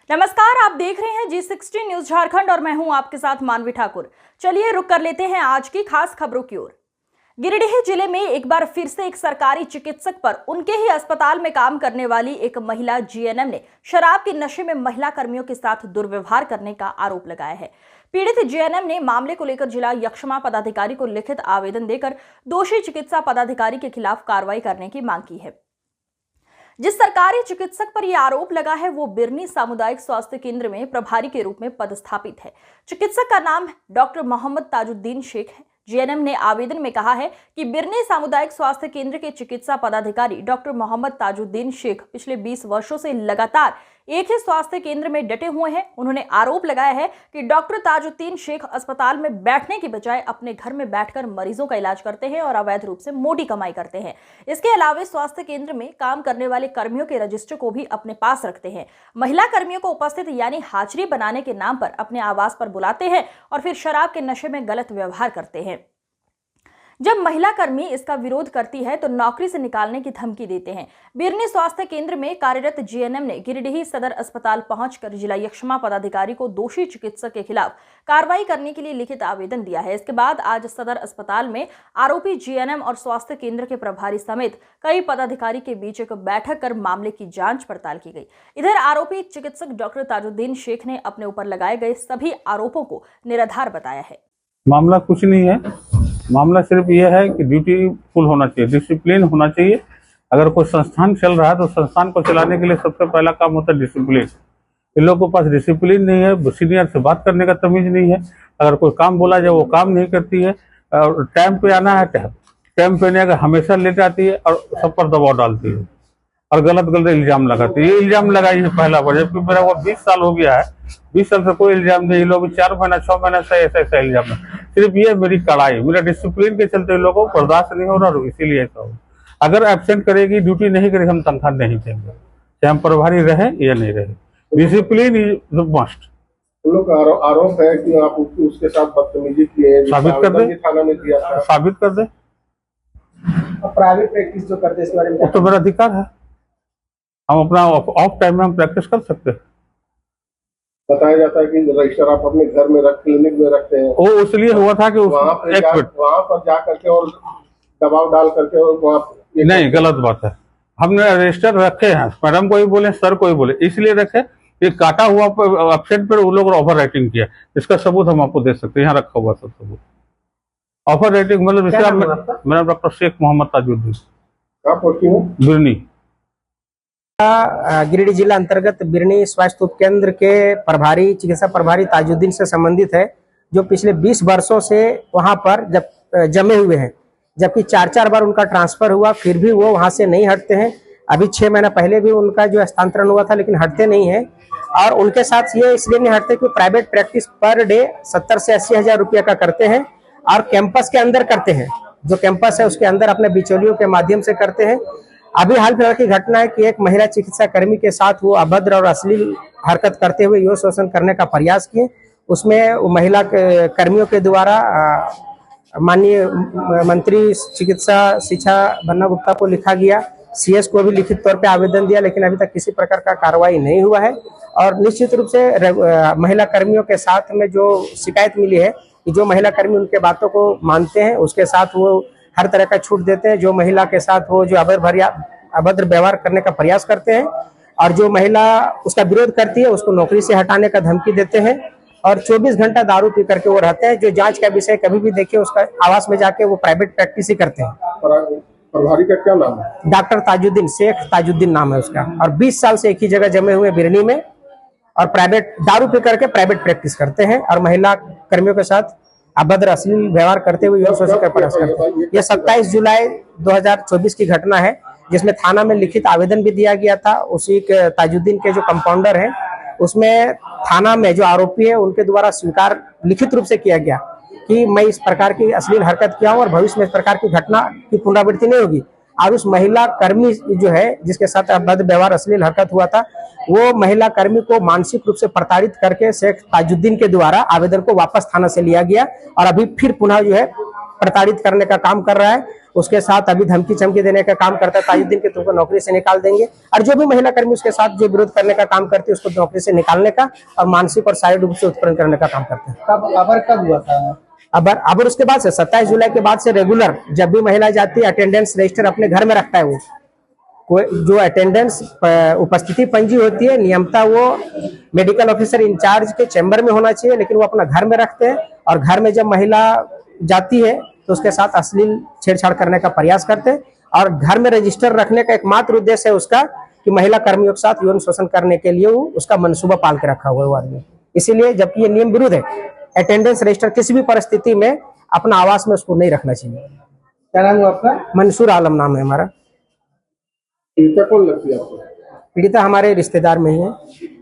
नमस्कार, आप देख रहे हैं G60 न्यूज झारखंड और मैं हूं आपके साथ मानवी ठाकुर। चलिए रुक कर लेते हैं आज की खास खबरों की ओर। गिरिडीह जिले में एक बार फिर से एक सरकारी चिकित्सक पर उनके ही अस्पताल में काम करने वाली एक महिला जीएनएम ने शराब के नशे में महिला कर्मियों के साथ दुर्व्यवहार करने का आरोप लगाया है। पीड़ित जीएनएम ने मामले को लेकर जिला यक्षमा पदाधिकारी को लिखित आवेदन देकर दोषी चिकित्सा पदाधिकारी के खिलाफ कार्रवाई करने की मांग की है। जिस सरकारी चिकित्सक पर यह आरोप लगा है वो बिरनी सामुदायिक स्वास्थ्य केंद्र में प्रभारी के रूप में पदस्थापित है। चिकित्सक का नाम डॉक्टर मोहम्मद ताजुद्दीन शेख है। जीएनएम ने आवेदन में कहा है कि बिरनी सामुदायिक स्वास्थ्य केंद्र के चिकित्सा पदाधिकारी डॉक्टर मोहम्मद ताजुद्दीन शेख पिछले 20 वर्षों से लगातार एक ही स्वास्थ्य केंद्र में डटे हुए हैं। उन्होंने आरोप लगाया है कि डॉक्टर ताजुद्दीन शेख अस्पताल में बैठने की बजाय अपने घर में बैठकर मरीजों का इलाज करते हैं और अवैध रूप से मोटी कमाई करते हैं। इसके अलावा स्वास्थ्य केंद्र में काम करने वाले कर्मियों के रजिस्टर को भी अपने पास रखते हैं। महिला कर्मियों को उपस्थित यानी हाजिरी बनाने के नाम पर अपने आवास पर बुलाते हैं और फिर शराब के नशे में गलत व्यवहार करते हैं। जब महिला कर्मी इसका विरोध करती है तो नौकरी से निकालने की धमकी देते हैं। बिरनी स्वास्थ्य केंद्र में कार्यरत जीएनएम ने गिरिडीह सदर अस्पताल पहुंचकर जिला यक्षमा पदाधिकारी को दोषी चिकित्सक के खिलाफ कार्रवाई करने के लिए लिखित आवेदन दिया है। इसके बाद आज सदर अस्पताल में आरोपी जीएनएम और स्वास्थ्य केंद्र के प्रभारी समेत कई पदाधिकारी के बीच एक बैठक कर मामले की जांच पड़ताल की गई। इधर आरोपी चिकित्सक डॉक्टर ताजुद्दीन शेख ने अपने ऊपर लगाए गए सभी आरोपों को निराधार बताया है। मामला कुछ नहीं है, मामला सिर्फ ये है कि ड्यूटी फुल होना चाहिए, डिसिप्लिन होना चाहिए। अगर कोई संस्थान चल रहा है तो संस्थान को चलाने के लिए सबसे पहला काम होता है डिसिप्लिन। इन लोगों के पास डिसिप्लिन नहीं है, सीनियर से बात करने का तमीज नहीं है। अगर कोई काम बोला जाए वो काम नहीं करती है, और टाइम पे आना है टाइम पे नहीं, अगर हमेशा लेट आती है और सब पर दबाव डालती है और गलत गलत इल्जाम लगाती है। ये इल्जाम लगाई है पहला बार, जबकि मेरा वो 20 साल हो गया है। 20 साल से कोई इल्जाम नहीं, लोग 4 महीना 6 महीना से ऐसा इल्जाम है। सिर्फ ये मेरी कड़ाई, मेरा डिसिप्लिन के चलते लोगों को बर्दाश्त नहीं हो रहा, इसीलिए ऐसा हो। अगर एब्सेंट करेगी, ड्यूटी नहीं करेगी, हम तनख्वाह नहीं देंगे, चाहे हम प्रभारी रहे या नहीं रहे। Discipline is must. उन लोग का आरोप है कि आप उसके साथ बदतमीजी किए, साबित कर दे, थाना में दिया था। साबित कर दे। प्राइवेट प्रैक्टिस जो करते हैं इस बारे में वो तो मेरा अधिकार है, हम अपना ऑफ टाइम में हम प्रैक्टिस कर सकते हैं। बताया जाता है कि रजिस्टर आप अपने घर में क्लिनिक में रखते हैं। वो इसलिए हुआ था कि वहाँ पर जा करके और दबाव डाल करके और वहाँ नहीं, गलत बात है। हमने रजिस्टर रखे हैं, मैडम को ही बोले, सर को ही बोले, इसलिए रखे कि काटा हुआ एब्सेंट पर वो लोग ओवर राइटिंग किया। इसका सबूत हम आपको दे सकते हैं, यहाँ रखा हुआ सब सबूत। ओवर राइटिंग मतलब मेरा डॉक्टर शेख मोहम्मद ताजुद्दीन, बिरनी। गिरिडीह जिला अंतर्गत बिरनी स्वास्थ्य उपकेंद्र के प्रभारी चिकित्सा प्रभारी ताजुद्दीन से संबंधित है, जो पिछले 20 वर्षों से वहां पर जमे हुए हैं। जबकि 4 बार उनका ट्रांसफर हुआ, फिर भी वो वहां से नहीं हटते हैं। अभी 6 महीना पहले भी उनका जो हस्तांतरण हुआ था, लेकिन हटते नहीं है। और उनके साथ ये इसलिए नहीं हटते कि प्राइवेट प्रैक्टिस पर डे 70 से 80 हजार रुपया का करते हैं और कैंपस के अंदर करते हैं। जो कैंपस है उसके अंदर अपने बिचौलियों के माध्यम से करते हैं। अभी हाल फिलहाल की घटना है कि एक महिला चिकित्सा कर्मी के साथ वो अभद्र और अश्लील हरकत करते हुए यौन शोषण करने का प्रयास किए। उसमें महिला कर्मियों के द्वारा माननीय मंत्री चिकित्सा शिक्षा बन्ना गुप्ता को लिखा गया, सीएस को भी लिखित तौर पे आवेदन दिया, लेकिन अभी तक किसी प्रकार का कार्रवाई नहीं हुआ है। और निश्चित रूप से महिला कर्मियों के साथ में जो शिकायत मिली है कि जो महिला कर्मी उनके बातों को मानते हैं उसके साथ वो हर तरह का छूट देते हैं। जो महिला के साथ वो जो अभद्र व्यवहार करने का प्रयास करते हैं और जो महिला उसका विरोध करती है उसको नौकरी से हटाने का धमकी देते हैं और 24 घंटा दारू पी करके वो रहते हैं। जो जांच का विषय कभी भी देखिए उसका आवास में जाके वो प्राइवेट प्रैक्टिस ही करते हैं। प्रभारी का क्या नाम है? डॉक्टर ताजुद्दीन शेख, ताजुद्दीन नाम है उसका। और 20 साल से एक ही जगह जमे हुए बिरनी में और प्राइवेट दारू पी करके प्राइवेट प्रैक्टिस करते हैं और महिला कर्मियों के साथ अभद्र अश्लील व्यवहार करते हुए यौन शोषण का प्रयास करते हैं। यह 27 जुलाई 2024 की घटना है, जिसमें थाना में लिखित आवेदन भी दिया गया था। उसी के ताजुद्दीन के जो कंपाउंडर हैं उसमें थाना में जो आरोपी है उनके द्वारा स्वीकार लिखित रूप से किया गया कि मैं इस प्रकार की अश्लील हरकत किया हूं और भविष्य में इस प्रकार की घटना की पुनरावृत्ति नहीं होगी। और उस महिला कर्मी जो है जिसके साथ अभद्र व्यवहार अश्लील हरकत हुआ था, वो महिला कर्मी को मानसिक रूप से प्रताड़ित करके शेख ताजुद्दीन के द्वारा आवेदन को वापस थाना से लिया गया और अभी फिर पुनः जो है प्रताड़ित करने का काम कर रहा है। उसके साथ अभी धमकी चमकी देने का काम करता है, ताजुद्दीन के तुमको नौकरी से निकाल देंगे। और जो भी महिला कर्मी उसके साथ जो विरोध करने का काम करती है उसको नौकरी से निकालने का और मानसिक और शारीरिक रूप से उत्पन्न करने का काम करते हैं। कब हुआ था? अब उसके बाद से 27 जुलाई के बाद से रेगुलर जब भी महिला जाती है अटेंडेंस रजिस्टर अपने घर में रखता है। वो कोई जो अटेंडेंस उपस्थिति पंजी होती है नियमता वो मेडिकल ऑफिसर इंचार्ज के चैम्बर में होना चाहिए, लेकिन वो अपना घर में रखते हैं और घर में जब महिला जाती है तो उसके साथ अश्लील छेड़छाड़ करने का प्रयास करते हैं। और घर में रजिस्टर रखने का एकमात्र उद्देश्य है उसका कि महिला कर्मियों के साथ यौन शोषण करने के लिए वो उसका मनसूबा पाल के रखा हुआ है वो आदमी। इसीलिए जबकि ये नियम विरुद्ध है, अटेंडेंस रजिस्टर किसी भी परिस्थिति में अपना आवास में उसको नहीं रखना चाहिए। क्या नाम हुआ आपका? मंसूर आलम नाम है हमारा। पीड़िता कौन लगती है आपको? पीड़िता हमारे रिश्तेदार में ही है।